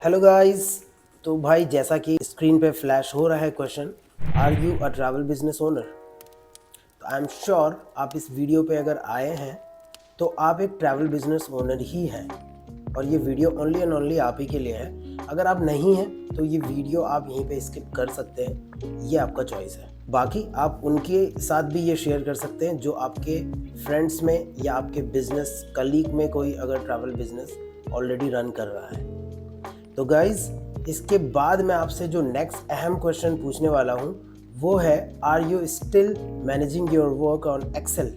Hello guys. तो भाई जैसा कि स्क्रीन पे फ्लैश हो रहा है question, are you a travel business owner. तो आई एम श्योर आप इस वीडियो पे अगर आए हैं तो आप एक ट्रैवल बिजनेस ओनर ही हैं और ये वीडियो ओनली एंड ओनली आप ही के लिए है। अगर आप नहीं हैं तो ये वीडियो आप यहीं पे स्किप कर सकते हैं, ये आपका चॉइस है। बाकी आप उनके साथ भी ये शेयर कर सकते हैं जो आपके फ्रेंड्स में या आपके बिजनेस कलीग में कोई अगर ट्रैवल बिजनेस ऑलरेडी रन कर रहा है। तो गाइज इसके बाद मैं आपसे जो नेक्स्ट अहम क्वेश्चन पूछने वाला हूँ वो है, are you still managing your work on Excel.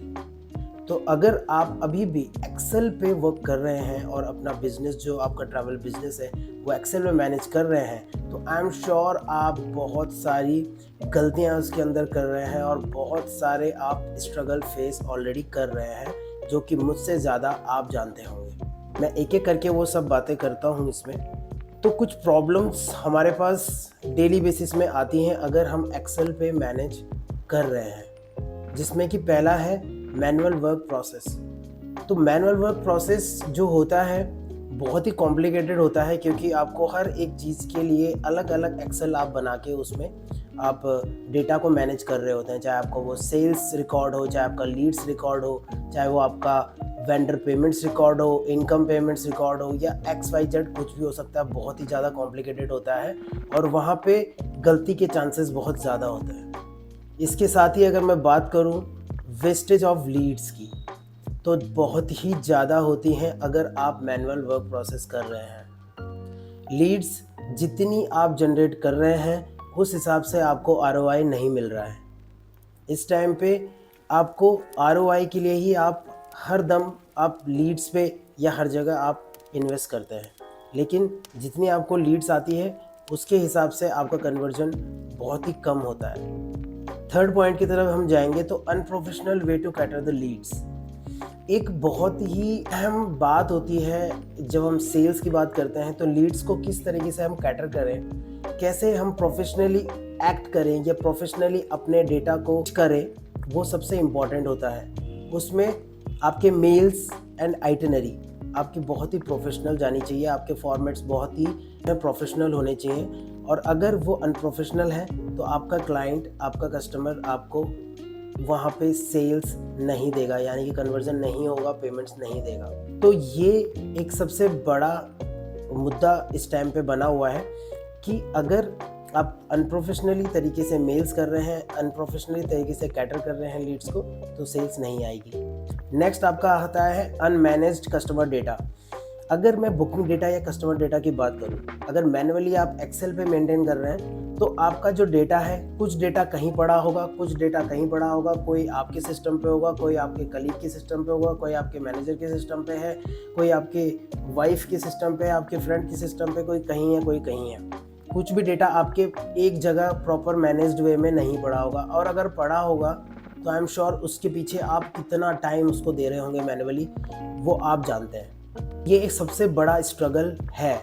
तो अगर आप अभी भी एक्सेल पे वर्क कर रहे हैं और अपना बिजनेस जो आपका ट्रैवल बिजनेस है वो एक्सेल में मैनेज कर रहे हैं, तो आई एम श्योर आप बहुत सारी गलतियां उसके अंदर कर रहे हैं और बहुत सारे आप स्ट्रगल फेस ऑलरेडी कर रहे हैं जो कि मुझसे ज़्यादा आप जानते होंगे। मैं एक एक करके वो सब बातें करता हूँ इसमें। तो कुछ प्रॉब्लम्स हमारे पास डेली बेसिस में आती हैं अगर हम एक्सेल पे मैनेज कर रहे हैं, जिसमें कि पहला है मैनुअल वर्क प्रोसेस। तो मैनुअल वर्क प्रोसेस जो होता है बहुत ही कॉम्प्लिकेटेड होता है, क्योंकि आपको हर एक चीज़ के लिए अलग अलग एक्सेल आप बना के उसमें आप डेटा को मैनेज कर रहे होते हैं। चाहे आपको वो सेल्स रिकॉर्ड हो, चाहे आपका लीड्स रिकॉर्ड हो, चाहे वो आपका वेंडर पेमेंट्स रिकॉर्ड हो, इनकम पेमेंट्स रिकॉर्ड हो, या XYZ कुछ भी हो सकता है। बहुत ही ज़्यादा कॉम्प्लिकेटेड होता है और वहाँ पे गलती के चांसेस बहुत ज़्यादा होते हैं। इसके साथ ही अगर मैं बात करूँ वेस्टेज ऑफ लीड्स की, तो बहुत ही ज़्यादा होती हैं अगर आप मैनुअल वर्क प्रोसेस कर रहे हैं। लीड्स जितनी आप जनरेट कर रहे हैं उस हिसाब से आपको ROI नहीं मिल रहा है। इस टाइम पे आपको ROI के लिए ही आप हर दम आप लीड्स पे या हर जगह आप इन्वेस्ट करते हैं, लेकिन जितनी आपको लीड्स आती है उसके हिसाब से आपका कन्वर्जन बहुत ही कम होता है। थर्ड पॉइंट की तरफ हम जाएंगे तो unprofessional way to cater the leads. एक बहुत ही अहम बात होती है जब हम सेल्स की बात करते हैं, तो लीड्स को किस तरीके से हम कैटर करें, कैसे हम प्रोफेशनली एक्ट करें या प्रोफेशनली अपने डेटा को करें, वो सबसे इम्पॉर्टेंट होता है। उसमें आपके मेल्स एंड आइटिनरी आपकी बहुत ही प्रोफेशनल जानी चाहिए, आपके फॉर्मेट्स बहुत ही प्रोफेशनल होने चाहिए। और अगर वो अनप्रोफेशनल है तो आपका क्लाइंट, आपका कस्टमर आपको वहाँ पे सेल्स नहीं देगा, यानी कि कन्वर्जन नहीं होगा, पेमेंट्स नहीं देगा। तो ये एक सबसे बड़ा मुद्दा इस टाइम पे बना हुआ है कि अगर आप अनप्रोफेशनली तरीके से मेल्स कर रहे हैं, अनप्रोफेशनली तरीके से कैटर कर रहे हैं लीड्स को, तो सेल्स नहीं आएगी। नेक्स्ट आपका आता है अनमैनेज्ड कस्टमर डेटा। अगर मैं बुकिंग डेटा या कस्टमर डेटा की बात करूं, अगर मैनुअली आप एक्सेल पे मेंटेन कर रहे हैं तो आपका जो डेटा है, कुछ डेटा कहीं पड़ा होगा, कुछ डेटा कहीं पड़ा होगा, कोई आपके सिस्टम पे होगा, कोई आपके कलीग के सिस्टम पे होगा, कोई आपके मैनेजर के सिस्टम पे है, कोई आपके वाइफ के सिस्टम पे है, आपके फ्रेंड के सिस्टम पे, कोई कहीं है, कोई कहीं है। कुछ भी डेटा आपके एक जगह प्रॉपर मैनेज्ड वे में नहीं पड़ा होगा, और अगर पड़ा होगा तो आई एम श्योर उसके पीछे आप कितना टाइम उसको दे रहे होंगे मैनुअली, वो आप जानते हैं। ये एक सबसे बड़ा स्ट्रगल है।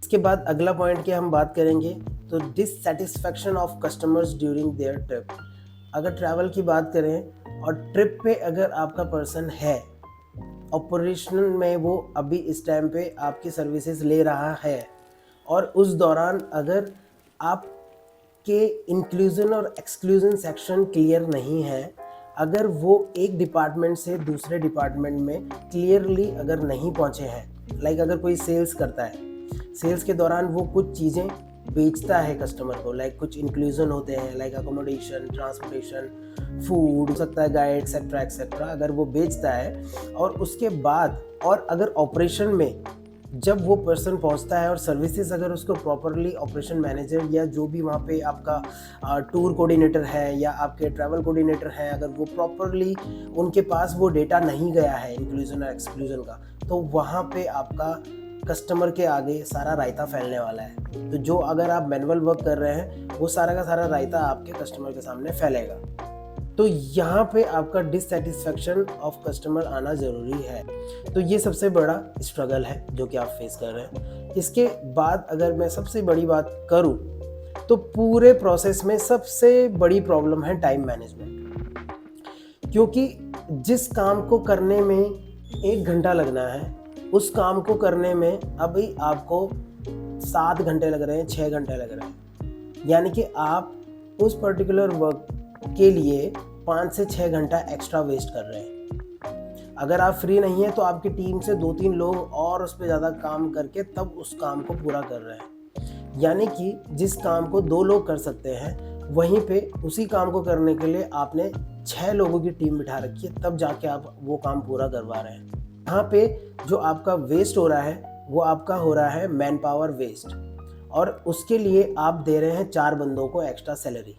इसके बाद अगला पॉइंट की हम बात करेंगे तो dissatisfaction of customers during their trip. अगर ट्रैवल की बात करें और ट्रिप पे अगर आपका पर्सन है, ऑपरेशन में वो अभी इस टाइम पे आपकी सर्विसेज ले रहा है, और उस दौरान अगर आपके इंक्लूजन और एक्सक्लूजन सेक्शन क्लियर नहीं है, अगर वो एक डिपार्टमेंट से दूसरे डिपार्टमेंट में क्लियरली अगर नहीं पहुंचे हैं, लाइक अगर कोई सेल्स करता है, सेल्स के दौरान वो कुछ चीज़ें बेचता है कस्टमर को, लाइक कुछ इंक्लूजन होते हैं, लाइक अकोमोडेशन, ट्रांसपोर्टेशन, फूड हो सकता है, गाइड एक्सेट्रा एक्सेट्रा, अगर वो बेचता है और उसके बाद, और अगर ऑपरेशन में जब वो पर्सन पहुंचता है और सर्विसेज अगर उसको प्रॉपरली ऑपरेशन मैनेजर या जो भी वहाँ पे आपका टूर कोऑर्डिनेटर है या आपके ट्रैवल कोऑर्डिनेटर हैं, अगर वो प्रॉपरली उनके पास वो डेटा नहीं गया है इंक्लूजन और एक्सक्लूजन का, तो वहाँ पे आपका कस्टमर के आगे सारा रायता फैलने वाला है। तो जो अगर आप मैनुअल वर्क कर रहे हैं वो सारा का सारा रायता आपके कस्टमर के सामने फैलेगा। तो यहाँ पे आपका डिससेटिस्फैक्शन ऑफ कस्टमर आना ज़रूरी है। तो ये सबसे बड़ा स्ट्रगल है जो कि आप फेस कर रहे हैं। इसके बाद अगर मैं सबसे बड़ी बात करूँ तो पूरे प्रोसेस में सबसे बड़ी प्रॉब्लम है टाइम मैनेजमेंट, क्योंकि जिस काम को करने में 1 घंटा लगना है उस काम को करने में अभी आपको 7 घंटे लग रहे हैं, 6 घंटे लग रहे हैं, यानी कि आप उस पर्टिकुलर वर्क के लिए 5 से 6 घंटा एक्स्ट्रा वेस्ट कर रहे हैं। अगर आप फ्री नहीं हैं तो आपकी टीम से 2-3 लोग और उस पर ज़्यादा काम करके तब उस काम को पूरा कर रहे हैं, यानी कि जिस काम को 2 लोग कर सकते हैं वहीं पे उसी काम को करने के लिए आपने 6 लोगों की टीम बिठा रखी है, तब जाके आप वो काम पूरा करवा रहे हैं। यहाँ पे जो आपका वेस्ट हो रहा है वो आपका हो रहा है मैन पावर वेस्ट, और उसके लिए आप दे रहे हैं 4 बंदों को एक्स्ट्रा सैलरी।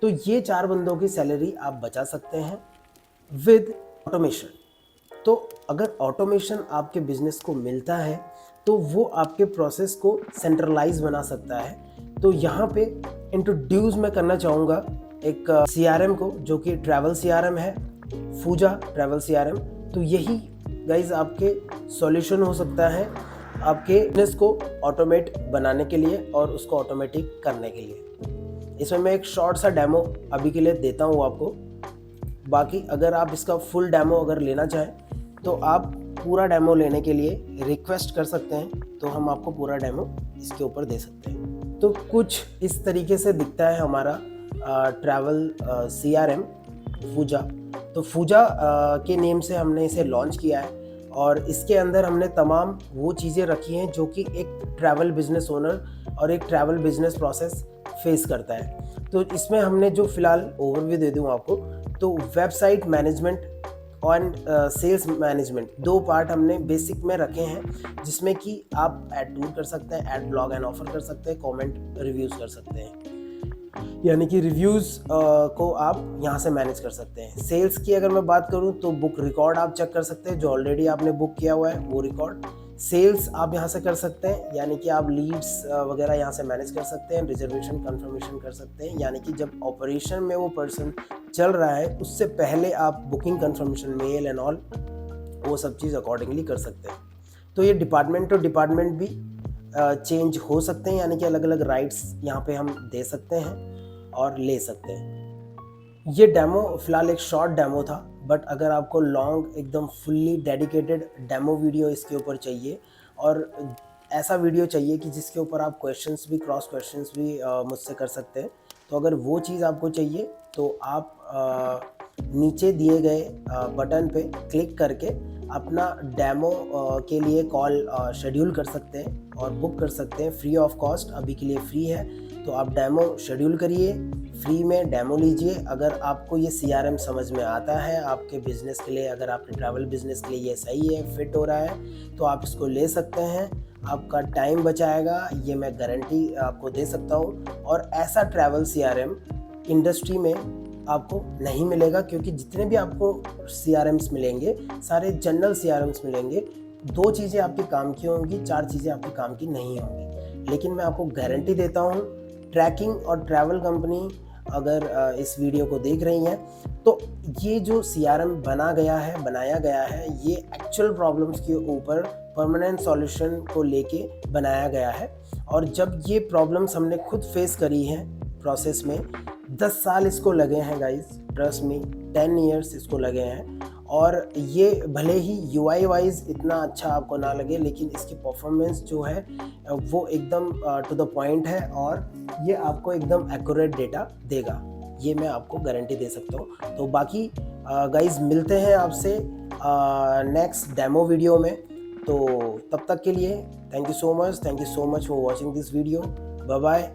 तो ये 4 बंदों की सैलरी आप बचा सकते हैं विद ऑटोमेशन। तो अगर ऑटोमेशन आपके बिजनेस को मिलता है तो वो आपके प्रोसेस को सेंट्रलाइज बना सकता है। तो यहाँ पे इंट्रोड्यूस मैं करना चाहूँगा एक CRM को, जो कि ट्रैवल CRM है, फूजा ट्रैवल CRM। तो यही गाइज आपके सॉल्यूशन हो सकता है आपके बिजनेस को ऑटोमेट बनाने के लिए और उसको ऑटोमेटिक करने के लिए। इसमें मैं एक शॉर्ट सा डेमो अभी के लिए देता हूँ आपको। बाकी अगर आप इसका फुल डेमो अगर लेना चाहें तो आप पूरा डेमो लेने के लिए रिक्वेस्ट कर सकते हैं, तो हम आपको पूरा डेमो इसके ऊपर दे सकते हैं। तो कुछ इस तरीके से दिखता है हमारा ट्रैवल CRM फूजा। तो फूजा के नेम से हमने इसे लॉन्च किया है, और इसके अंदर हमने तमाम वो चीज़ें रखी हैं जो कि एक ट्रैवल बिजनेस ओनर और एक ट्रैवल बिजनेस प्रोसेस फेस करता है। तो इसमें हमने जो फ़िलहाल ओवरव्यू दे दूँ आपको, तो वेबसाइट मैनेजमेंट और सेल्स मैनेजमेंट 2 पार्ट हमने बेसिक में रखे हैं, जिसमें कि आप ऐड टूर कर सकते हैं, ऐड ब्लॉग एंड ऑफर कर सकते हैं, कमेंट रिव्यूज़ कर सकते हैं, यानी कि रिव्यूज़ को आप यहाँ से मैनेज कर सकते हैं। सेल्स की अगर मैं बात करूँ तो बुक रिकॉर्ड आप चेक कर सकते हैं, जो ऑलरेडी आपने बुक किया हुआ है वो रिकॉर्ड। सेल्स आप यहाँ से कर सकते हैं, यानी कि आप लीड्स वगैरह यहाँ से मैनेज कर सकते हैं। रिजर्वेशन कंफर्मेशन कर सकते हैं, यानी कि जब ऑपरेशन में वो पर्सन चल रहा है उससे पहले आप booking confirmation male and all वो सब चीज़ अकॉर्डिंगली कर सकते हैं। तो ये डिपार्टमेंट टू डिपार्टमेंट भी चेंज हो सकते हैं, यानी कि अलग अलग राइट्स यहाँ पे हम दे सकते हैं और ले सकते हैं। ये डेमो फ़िलहाल एक शॉर्ट डेमो था, बट अगर आपको लॉन्ग एकदम फुल्ली डेडिकेटेड डेमो वीडियो इसके ऊपर चाहिए, और ऐसा वीडियो चाहिए कि जिसके ऊपर आप क्वेश्चंस भी, क्रॉस क्वेश्चंस भी मुझसे कर सकते हैं, तो अगर वो चीज़ आपको चाहिए तो आप नीचे दिए गए बटन पे क्लिक करके अपना डेमो के लिए कॉल शेड्यूल कर सकते हैं और बुक कर सकते हैं फ्री ऑफ कॉस्ट। अभी के लिए फ्री है, तो आप डेमो शेड्यूल करिए, फ्री में डेमो लीजिए। अगर आपको ये CRM समझ में आता है आपके बिज़नेस के लिए, अगर आपके ट्रैवल बिज़नेस के लिए ये सही है, फिट हो रहा है, तो आप इसको ले सकते हैं। आपका टाइम बचाएगा, ये मैं गारंटी आपको दे सकता हूँ। और ऐसा ट्रैवल CRM इंडस्ट्री में आपको नहीं मिलेगा, क्योंकि जितने भी आपको CRMs मिलेंगे सारे जनरल CRMs मिलेंगे। 2 चीज़ें आपके काम की होंगी, 4 चीज़ें आपके काम की नहीं होंगी। लेकिन मैं आपको गारंटी देता हूँ, ट्रैकिंग और ट्रैवल कंपनी अगर इस वीडियो को देख रही हैं, तो ये जो CRM बनाया गया है, ये एक्चुअल प्रॉब्लम्स के ऊपर परमानेंट सॉल्यूशन को लेके बनाया गया है। और जब ये प्रॉब्लम्स हमने खुद फेस करी हैं प्रोसेस में, 10 साल इसको लगे हैं गाइज, ट्रस्ट मी, 10 ईयर्स इसको लगे हैं। और ये भले ही UI वाइज इतना अच्छा आपको ना लगे, लेकिन इसकी परफॉर्मेंस जो है वो एकदम टू द पॉइंट है, और ये आपको एकदम एक्यूरेट डेटा देगा, ये मैं आपको गारंटी दे सकता हूँ। तो बाकी गाइज मिलते हैं आपसे नेक्स्ट डेमो वीडियो में। तो तब तक के लिए thank you so much for watching this video. Bye bye.